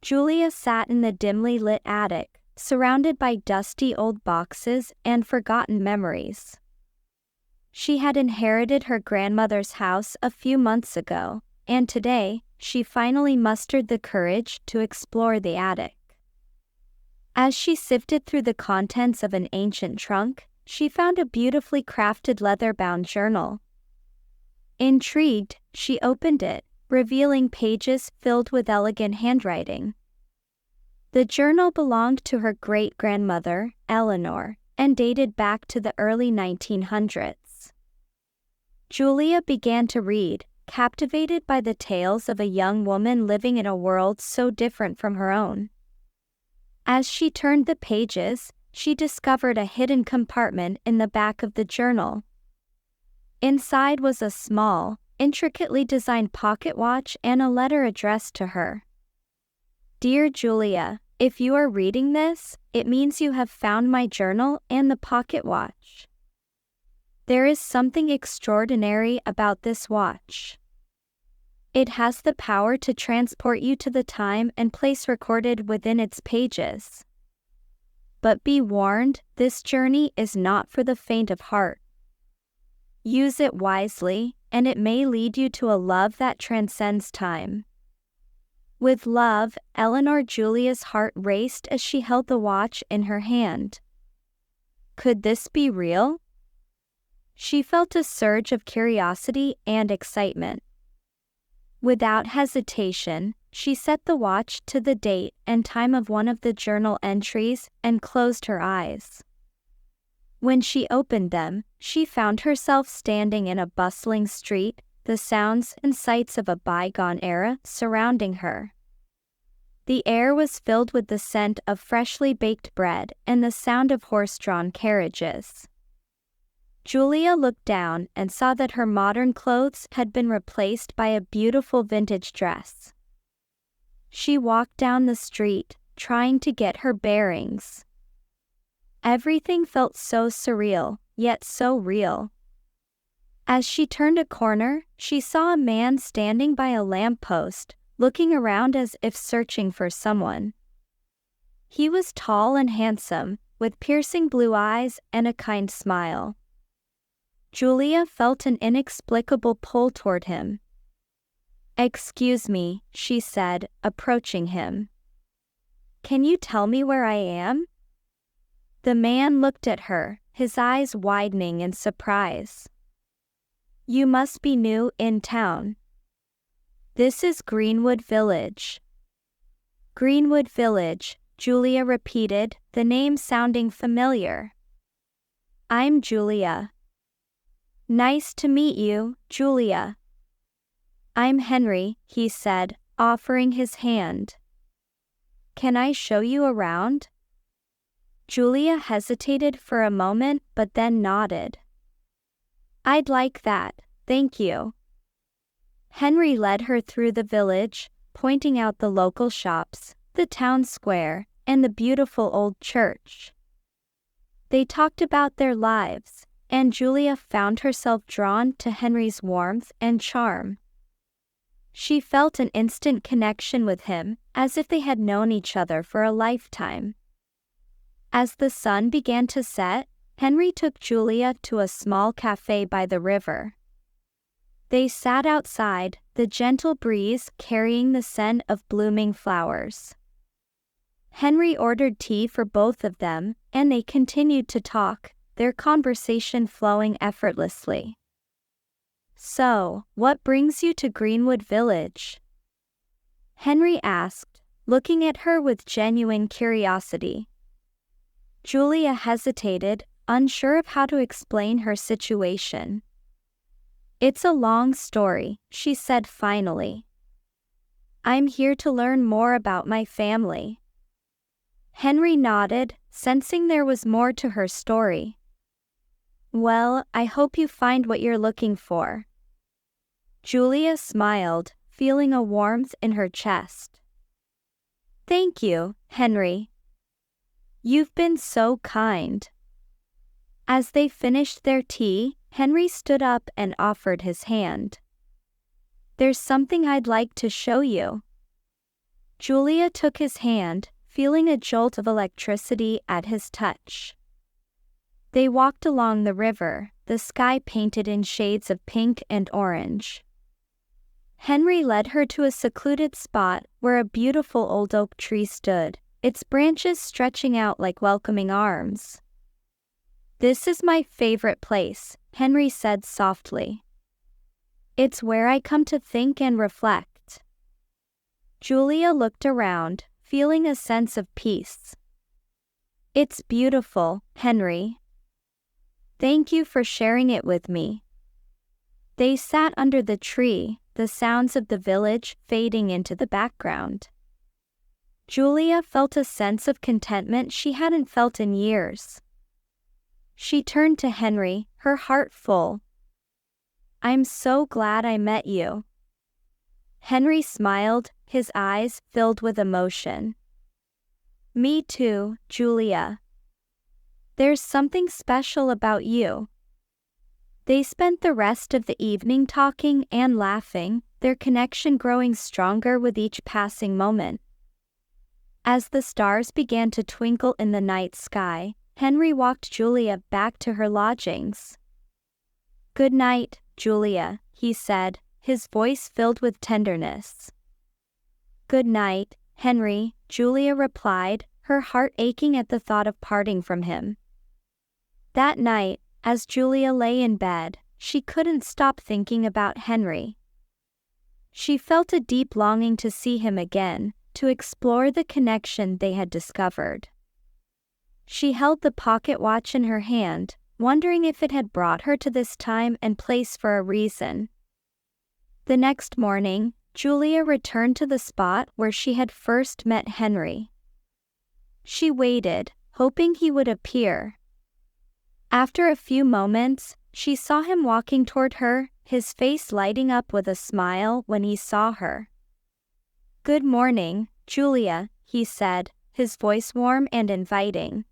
Julia sat in the dimly lit attic, surrounded by dusty old boxes and forgotten memories. She had inherited her grandmother's house a few months ago, and today, she finally mustered the courage to explore the attic. As she sifted through the contents of an ancient trunk, she found a beautifully crafted leather-bound journal. Intrigued, she opened it, revealing pages filled with elegant handwriting. The journal belonged to her great-grandmother, Eleanor, and dated back to the early 1900s. Julia began to read, captivated by the tales of a young woman living in a world so different from her own. As she turned the pages, she discovered a hidden compartment in the back of the journal. Inside was a small, intricately designed pocket watch and a letter addressed to her. "Dear Julia, if you are reading this, it means you have found my journal and the pocket watch. There is something extraordinary about this watch. It has the power to transport you to the time and place recorded within its pages. But be warned, this journey is not for the faint of heart. Use it wisely, and it may lead you to a love that transcends time." With love, Eleanor. Julia's heart raced as she held the watch in her hand. Could this be real? She felt a surge of curiosity and excitement. Without hesitation, she set the watch to the date and time of one of the journal entries and closed her eyes. When she opened them, she found herself standing in a bustling street, the sounds and sights of a bygone era surrounding her. The air was filled with the scent of freshly baked bread and the sound of horse-drawn carriages. Julia looked down and saw that her modern clothes had been replaced by a beautiful vintage dress. She walked down the street, trying to get her bearings. Everything felt so surreal, yet so real. As she turned a corner, she saw a man standing by a lamppost, looking around as if searching for someone. He was tall and handsome, with piercing blue eyes and a kind smile. Julia felt an inexplicable pull toward him. "Excuse me," she said, approaching him. "Can you tell me where I am?" The man looked at her, his eyes widening in surprise. "You must be new in town. This is Greenwood Village." "Greenwood Village," Julia repeated, the name sounding familiar. "I'm Julia." "Nice to meet you, Julia." "I'm Henry," he said, offering his hand. "Can I show you around?" Julia hesitated for a moment but then nodded. "I'd like that, thank you." Henry led her through the village, pointing out the local shops, the town square, and the beautiful old church. They talked about their lives, and Julia found herself drawn to Henry's warmth and charm. She felt an instant connection with him, as if they had known each other for a lifetime. As the sun began to set, Henry took Julia to a small cafe by the river. They sat outside, the gentle breeze carrying the scent of blooming flowers. Henry ordered tea for both of them, and they continued to talk, their conversation flowing effortlessly. "So, what brings you to Greenwood Village?" Henry asked, looking at her with genuine curiosity. Julia hesitated, unsure of how to explain her situation. "It's a long story," she said finally. "I'm here to learn more about my family." Henry nodded, sensing there was more to her story. "Well, I hope you find what you're looking for." Julia smiled, feeling a warmth in her chest. "Thank you, Henry. You've been so kind." As they finished their tea, Henry stood up and offered his hand. "There's something I'd like to show you." Julia took his hand, feeling a jolt of electricity at his touch. They walked along the river, the sky painted in shades of pink and orange. Henry led her to a secluded spot where a beautiful old oak tree stood, its branches stretching out like welcoming arms. "This is my favorite place," Henry said softly. "It's where I come to think and reflect." Julia looked around, feeling a sense of peace. "It's beautiful, Henry. Thank you for sharing it with me." They sat under the tree, the sounds of the village fading into the background. Julia felt a sense of contentment she hadn't felt in years. She turned to Henry, her heart full. "I'm so glad I met you." Henry smiled, his eyes filled with emotion. "Me too, Julia. There's something special about you." They spent the rest of the evening talking and laughing, their connection growing stronger with each passing moment. As the stars began to twinkle in the night sky, Henry walked Julia back to her lodgings. "Good night, Julia," he said, his voice filled with tenderness. "Good night, Henry," Julia replied, her heart aching at the thought of parting from him. That night, as Julia lay in bed, she couldn't stop thinking about Henry. She felt a deep longing to see him again, to explore the connection they had discovered. She held the pocket watch in her hand, wondering if it had brought her to this time and place for a reason. The next morning, Julia returned to the spot where she had first met Henry. She waited, hoping he would appear. After a few moments, she saw him walking toward her, his face lighting up with a smile when he saw her. "Good morning, Julia," he said, his voice warm and inviting.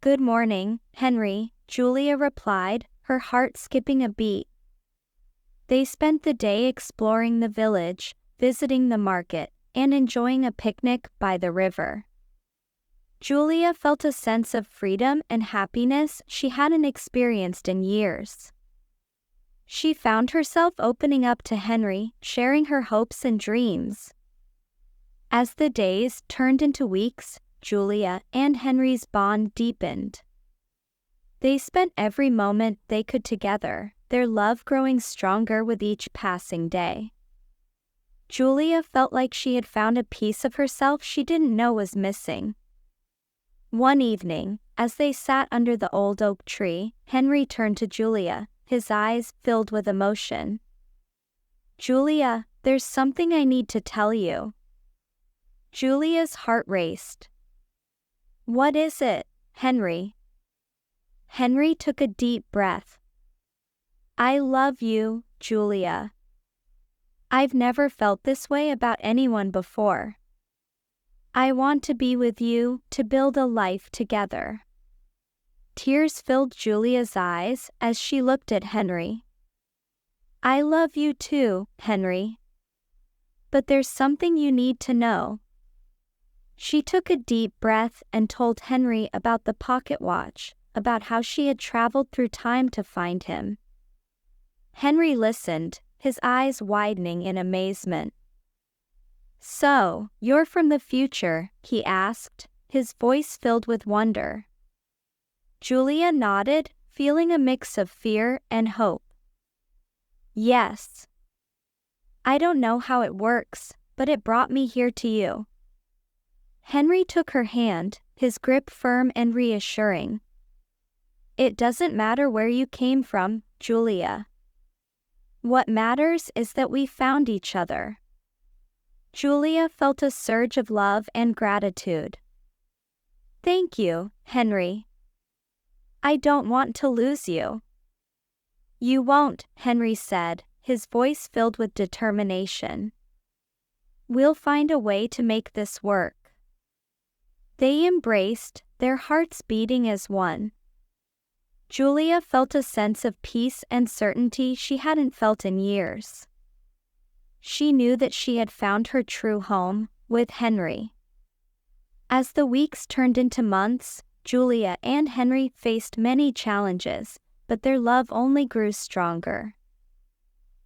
"Good morning, Henry," Julia replied, her heart skipping a beat. They spent the day exploring the village, visiting the market, and enjoying a picnic by the river. Julia felt a sense of freedom and happiness she hadn't experienced in years. She found herself opening up to Henry, sharing her hopes and dreams. As the days turned into weeks, Julia and Henry's bond deepened. They spent every moment they could together, their love growing stronger with each passing day. Julia felt like she had found a piece of herself she didn't know was missing. One evening, as they sat under the old oak tree, Henry turned to Julia, his eyes filled with emotion. "Julia, there's something I need to tell you." Julia's heart raced. "What is it, Henry?" Henry took a deep breath. "I love you, Julia. I've never felt this way about anyone before. I want to be with you, to build a life together." Tears filled Julia's eyes as she looked at Henry. "I love you too, Henry. But there's something you need to know." She took a deep breath and told Henry about the pocket watch, about how she had traveled through time to find him. Henry listened, his eyes widening in amazement. "So, you're from the future?" he asked, his voice filled with wonder. Julia nodded, feeling a mix of fear and hope. "Yes. I don't know how it works, but it brought me here to you." Henry took her hand, his grip firm and reassuring. "It doesn't matter where you came from, Julia. What matters is that we found each other." Julia felt a surge of love and gratitude. "Thank you, Henry. I don't want to lose you." "You won't," Henry said, his voice filled with determination. "We'll find a way to make this work." They embraced, their hearts beating as one. Julia felt a sense of peace and certainty she hadn't felt in years. She knew that she had found her true home, with Henry. As the weeks turned into months, Julia and Henry faced many challenges, but their love only grew stronger.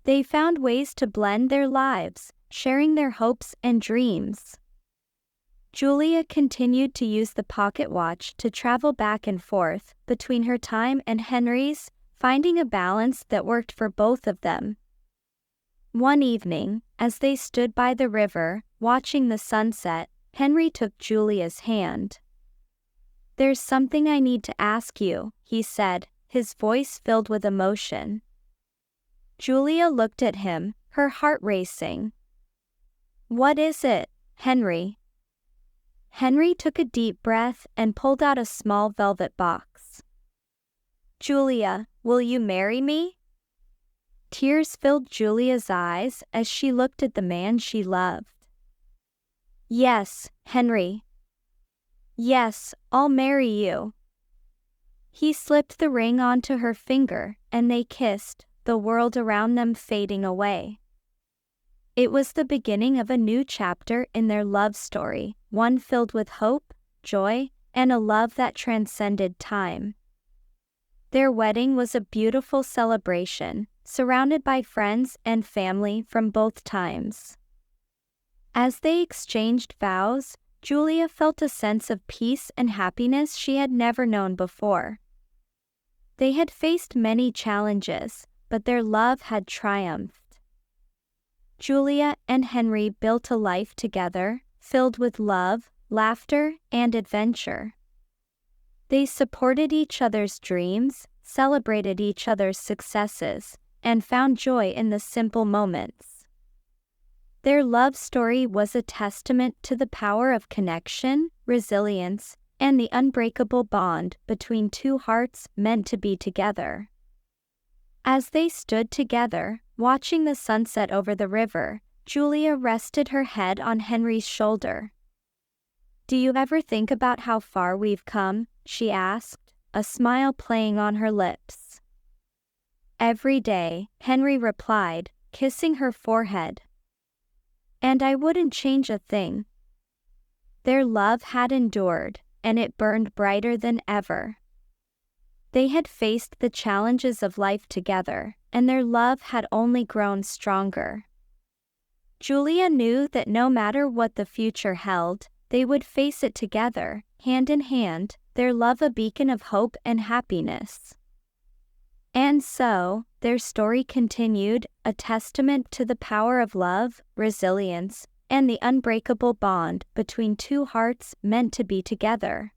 They found ways to blend their lives, sharing their hopes and dreams. Julia continued to use the pocket watch to travel back and forth between her time and Henry's, finding a balance that worked for both of them. One evening, as they stood by the river, watching the sunset, Henry took Julia's hand. "There's something I need to ask you," he said, his voice filled with emotion. Julia looked at him, her heart racing. "What is it, Henry?" Henry took a deep breath and pulled out a small velvet box. "Julia, will you marry me?" Tears filled Julia's eyes as she looked at the man she loved. "Yes, Henry. Yes, I'll marry you." He slipped the ring onto her finger, and they kissed, the world around them fading away. It was the beginning of a new chapter in their love story, one filled with hope, joy, and a love that transcended time. Their wedding was a beautiful celebration, surrounded by friends and family from both times. As they exchanged vows, Julia felt a sense of peace and happiness she had never known before. They had faced many challenges, but their love had triumphed. Julia and Henry built a life together, filled with love, laughter, and adventure. They supported each other's dreams, celebrated each other's successes, and found joy in the simple moments. Their love story was a testament to the power of connection, resilience, and the unbreakable bond between two hearts meant to be together. As they stood together, watching the sunset over the river, Julia rested her head on Henry's shoulder. "Do you ever think about how far we've come?" she asked, a smile playing on her lips. "Every day," Henry replied, kissing her forehead. "And I wouldn't change a thing." Their love had endured, and it burned brighter than ever. They had faced the challenges of life together, and their love had only grown stronger. Julia knew that no matter what the future held, they would face it together, hand in hand, their love a beacon of hope and happiness. And so, their story continued, a testament to the power of love, resilience, and the unbreakable bond between two hearts meant to be together.